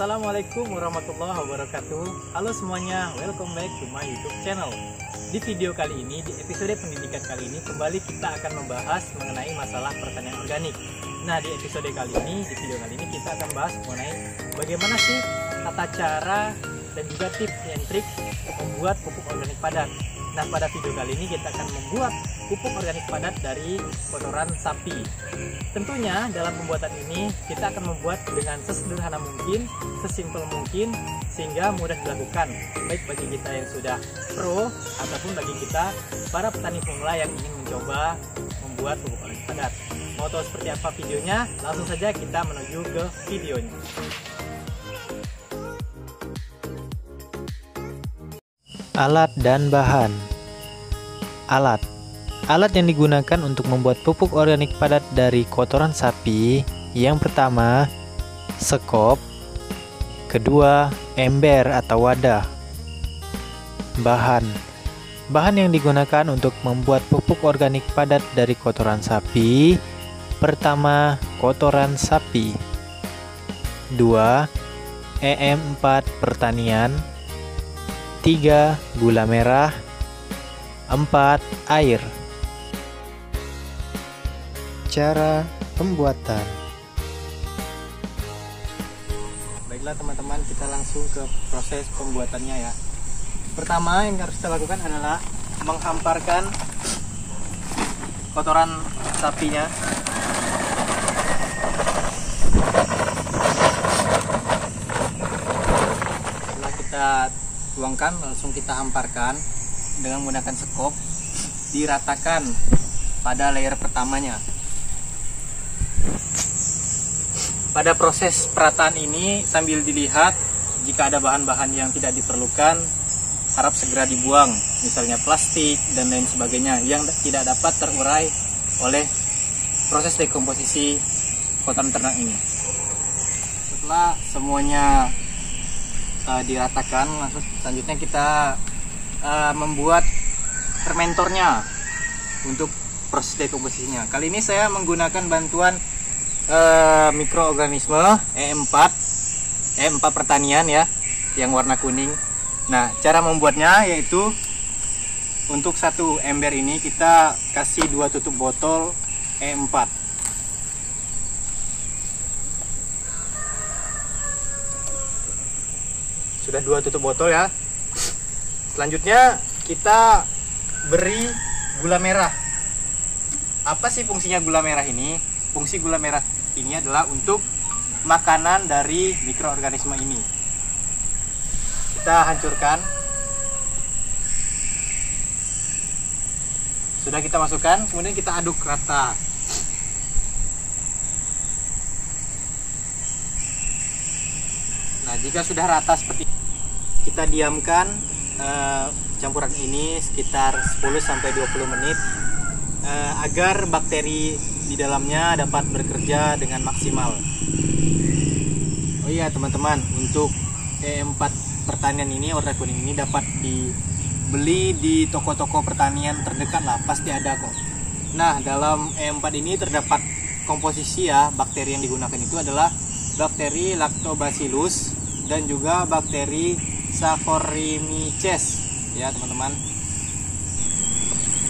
Assalamualaikum warahmatullahi wabarakatuh. Halo semuanya, welcome back to my YouTube channel. Di video kali ini, di episode pendidikan kali ini, kembali kita akan membahas mengenai masalah pertanian organik. Nah, di episode kali ini, di video kali ini kita akan bahas mengenai bagaimana sih tata cara dan juga tips dan trik membuat pupuk organik padat. Nah, pada video kali ini kita akan membuat pupuk organik padat dari kotoran sapi. Tentunya dalam pembuatan ini kita akan membuat dengan sesederhana mungkin, sesimpel mungkin, sehingga mudah dilakukan, baik bagi kita yang sudah pro ataupun bagi kita para petani pemula yang ingin mencoba membuat pupuk organik padat. Mau tahu seperti apa videonya? Langsung saja kita menuju ke videonya. Alat dan bahan. Alat yang digunakan untuk membuat pupuk organik padat dari kotoran sapi. Yang pertama, sekop. Kedua, ember atau wadah. Bahan yang digunakan untuk membuat pupuk organik padat dari kotoran sapi. Pertama, kotoran sapi. 2, EM4 pertanian. 3, gula merah. 4, air. Cara pembuatan. Baiklah teman-teman, kita langsung ke proses pembuatannya ya. Pertama yang harus kita lakukan adalah menghamparkan kotoran sapinya. Setelah kita tuangkan, langsung kita hamparkan dengan menggunakan sekop, diratakan pada layer pertamanya. Pada proses perataan ini sambil dilihat jika ada bahan-bahan yang tidak diperlukan harap segera dibuang, misalnya plastik dan lain sebagainya yang tidak dapat terurai oleh proses dekomposisi kotoran ternak ini. Setelah semuanya diratakan, selanjutnya kita membuat fermentornya untuk proses dekomposisinya. Kali ini saya menggunakan bantuan mikroorganisme EM4 pertanian ya, yang warna kuning. Nah, cara membuatnya yaitu untuk satu ember ini kita kasih 2 tutup botol EM4. Sudah 2 tutup botol ya. Selanjutnya kita beri gula merah. Apa sih fungsinya gula merah ini? Fungsi gula merah ini adalah untuk makanan dari mikroorganisme ini. Kita hancurkan. Sudah kita masukkan, kemudian kita aduk rata. Nah, jika sudah rata seperti ini, kita diamkan campuran ini sekitar 10-20 menit agar bakteri di dalamnya dapat bekerja dengan maksimal. Oh iya teman-teman, untuk EM4 pertanian ini warna kuning ini dapat dibeli di toko-toko pertanian terdekat lah, pasti ada kok. Nah, dalam EM4 ini terdapat komposisi ya, bakteri yang digunakan itu adalah bakteri Lactobacillus dan juga bakteri Saccharomyces ya teman-teman.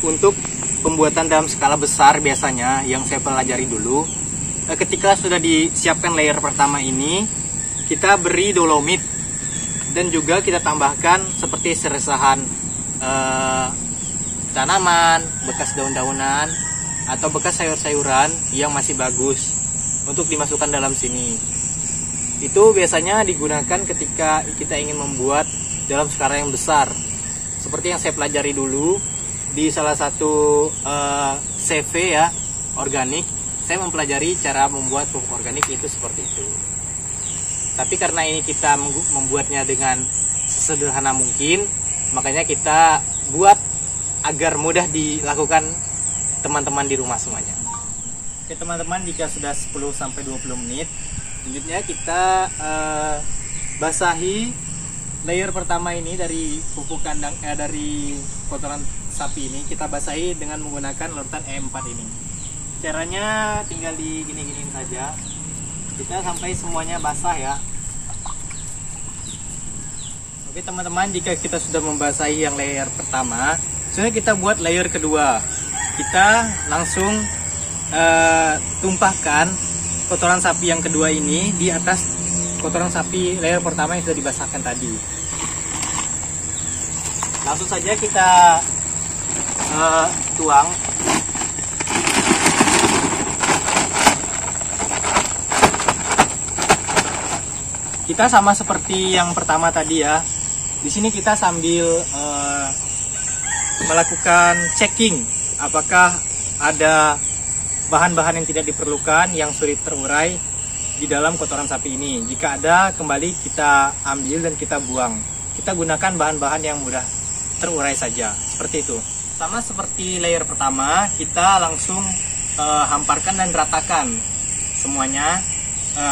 Untuk pembuatan dalam skala besar biasanya yang saya pelajari dulu, ketika sudah disiapkan layer pertama ini, kita beri dolomit dan juga kita tambahkan seperti seresahan tanaman, bekas daun-daunan atau bekas sayur-sayuran yang masih bagus untuk dimasukkan dalam sini. Itu biasanya digunakan ketika kita ingin membuat dalam skala yang besar. Seperti yang saya pelajari dulu di salah satu CV ya, organik, saya mempelajari cara membuat pupuk organik itu seperti itu. Tapi karena ini kita membuatnya dengan sesederhana mungkin, makanya kita buat agar mudah dilakukan teman-teman di rumah semuanya. Oke teman-teman, jika sudah 10-20 menit, selanjutnya kita basahi layer pertama ini dari pupuk kandang dari kotoran sapi ini. Kita basahi dengan menggunakan larutan EM4 ini. Caranya tinggal digini-giniin saja. Kita sampai semuanya basah ya. Oke teman-teman, jika kita sudah membasahi yang layer pertama, selanjutnya kita buat layer kedua. Kita langsung tumpahkan kotoran sapi yang kedua ini di atas kotoran sapi layer pertama yang sudah dibasahkan tadi. Langsung saja kita tuang. Kita sama seperti yang pertama tadi ya. Di sini kita sambil melakukan checking apakah ada bahan-bahan yang tidak diperlukan yang sulit terurai di dalam kotoran sapi ini. Jika ada, kembali kita ambil dan kita buang. Kita gunakan bahan-bahan yang mudah terurai saja, seperti itu. Sama seperti layer pertama, kita langsung hamparkan dan ratakan semuanya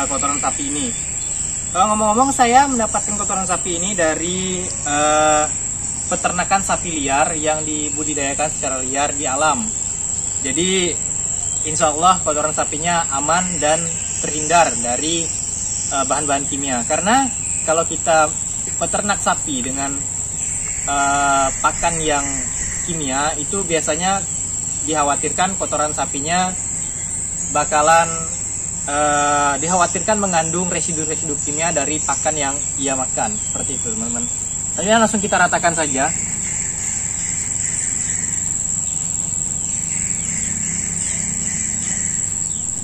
kotoran sapi ini. Ngomong-ngomong, saya mendapatkan kotoran sapi ini dari peternakan sapi liar yang dibudidayakan secara liar di alam. Jadi insya Allah kotoran sapinya aman dan terhindar dari bahan-bahan kimia. Karena kalau kita peternak sapi dengan pakan yang kimia, itu biasanya dikhawatirkan kotoran sapinya bakalan dikhawatirkan mengandung residu-residu kimia dari pakan yang ia makan. Seperti itu teman-teman. Langsung kita ratakan saja.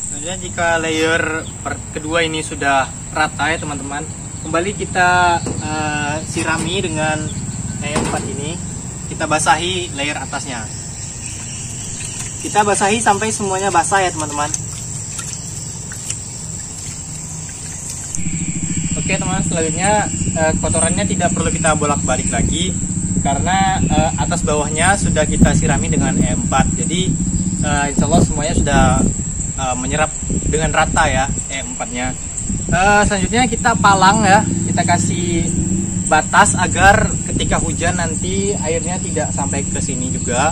Selanjutnya jika layer kedua ini sudah rata ya teman-teman, kembali kita sirami dengan layer 4 ini. Kita basahi layer atasnya. Kita basahi sampai semuanya basah ya teman-teman. Oke teman-teman, selanjutnya kotorannya tidak perlu kita bolak-balik lagi karena atas bawahnya sudah kita sirami dengan E4. Jadi insya Allah semuanya sudah menyerap dengan rata ya E4-nya. Selanjutnya kita palang ya, kita kasih batas agar ketika hujan nanti airnya tidak sampai ke sini juga.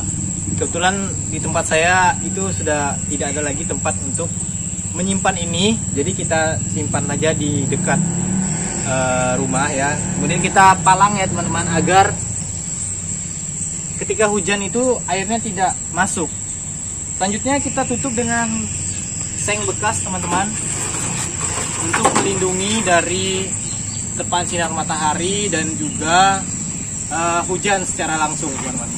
Kebetulan di tempat saya itu sudah tidak ada lagi tempat untuk menyimpan ini, jadi kita simpan aja di dekat rumah ya. Kemudian kita palang ya teman-teman agar ketika hujan itu airnya tidak masuk. Selanjutnya kita tutup dengan seng bekas teman-teman untuk melindungi dari terpaan sinar matahari dan juga hujan secara langsung teman-teman.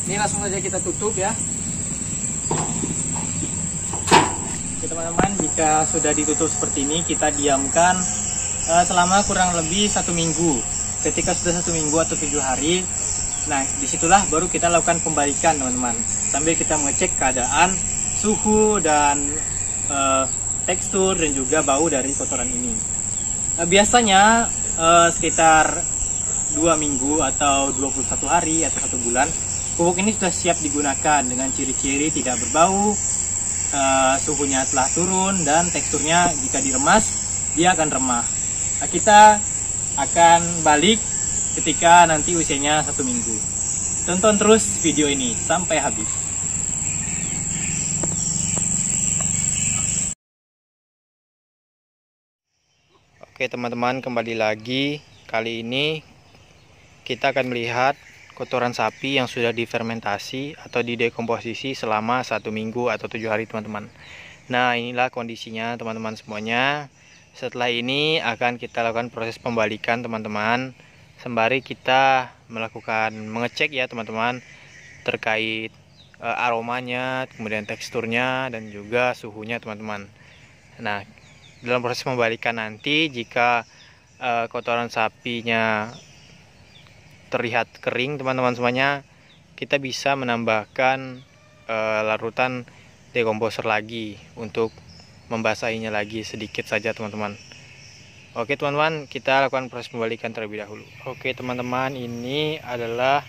Ini langsung saja kita tutup ya. Oke teman-teman, jika sudah ditutup seperti ini, kita diamkan selama kurang lebih 1 minggu. Ketika sudah 1 minggu atau 7 hari, nah disitulah baru kita lakukan pembalikan teman-teman, sambil kita mengecek keadaan suhu dan tekstur dan juga bau dari kotoran ini. Biasanya sekitar 2 minggu atau 21 hari atau 1 bulan, pupuk ini sudah siap digunakan dengan ciri-ciri tidak berbau, suhunya telah turun, dan teksturnya jika diremas dia akan remah. Nah, kita akan balik ketika nanti usianya 1 minggu. Tonton terus video ini sampai habis. Oke teman-teman, kembali lagi. Kali ini kita akan melihat kotoran sapi yang sudah difermentasi atau didekomposisi selama 1 minggu atau 7 hari teman-teman. Nah inilah kondisinya teman-teman semuanya. Setelah ini akan kita lakukan proses pembalikan teman-teman, sembari kita melakukan mengecek ya teman-teman terkait aromanya, kemudian teksturnya dan juga suhunya teman-teman. Nah dalam proses pembalikan nanti jika kotoran sapinya terlihat kering teman-teman semuanya, kita bisa menambahkan larutan dekomposer lagi untuk membasahinya lagi sedikit saja teman-teman. Oke teman-teman, kita lakukan proses pembalikan terlebih dahulu. Oke teman-teman, ini adalah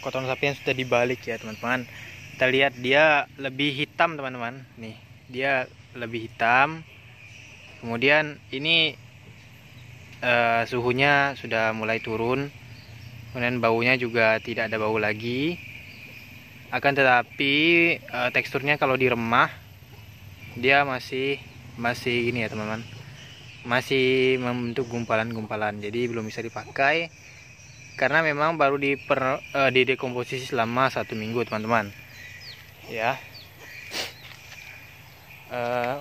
kotoran sapi yang sudah dibalik ya teman-teman. Kita lihat dia lebih hitam teman-teman. Nih dia lebih hitam. Kemudian ini suhunya sudah mulai turun. Kemudian baunya juga tidak ada bau lagi. Akan tetapi teksturnya kalau diremah dia masih ini ya teman-teman, masih membentuk gumpalan-gumpalan, jadi belum bisa dipakai karena memang baru didekomposisi selama 1 minggu teman-teman ya.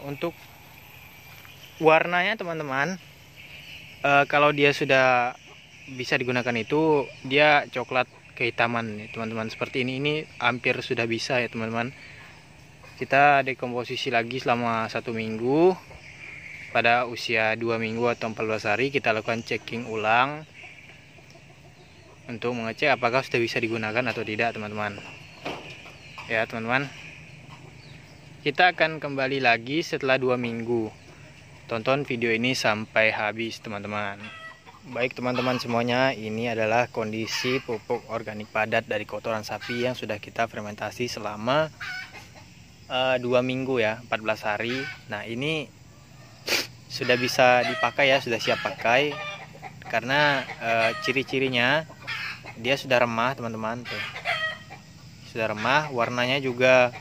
Untuk warnanya teman-teman, kalau dia sudah bisa digunakan itu dia coklat kehitaman teman-teman, seperti ini hampir sudah bisa ya teman-teman. Kita dekomposisi lagi selama 1 minggu. Pada usia 2 minggu atau 14 hari kita lakukan checking ulang untuk mengecek apakah sudah bisa digunakan atau tidak teman-teman ya teman-teman. Kita akan kembali lagi setelah 2 minggu. Tonton video ini sampai habis teman-teman. Baik teman-teman semuanya, ini adalah kondisi pupuk organik padat dari kotoran sapi yang sudah kita fermentasi selama 2 minggu ya, 14 hari. Nah ini sudah bisa dipakai ya, sudah siap pakai karena ciri-cirinya dia sudah remah teman-teman tuh. Sudah remah, warnanya juga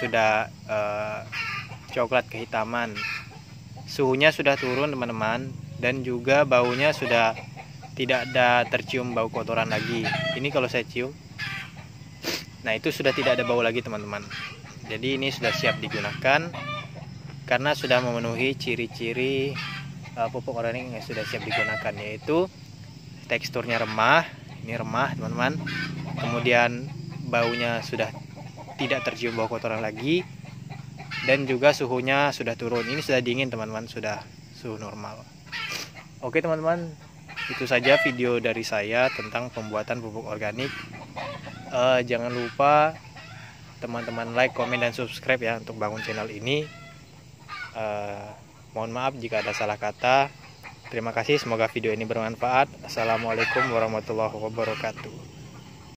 sudah coklat kehitaman. Suhunya sudah turun teman-teman, dan juga baunya sudah tidak ada tercium bau kotoran lagi. Ini kalau saya cium, nah itu sudah tidak ada bau lagi teman-teman. Jadi ini sudah siap digunakan karena sudah memenuhi ciri-ciri pupuk organik yang sudah siap digunakan, yaitu teksturnya remah, ini remah teman-teman, kemudian baunya sudah tidak tercium bau kotoran lagi, dan juga suhunya sudah turun. Ini sudah dingin teman-teman, sudah suhu normal. Oke teman-teman, itu saja video dari saya tentang pembuatan pupuk organik. Jangan lupa teman-teman like, komen, dan subscribe ya untuk bangun channel ini. Mohon maaf jika ada salah kata. Terima kasih, semoga video ini bermanfaat. Assalamualaikum warahmatullahi wabarakatuh.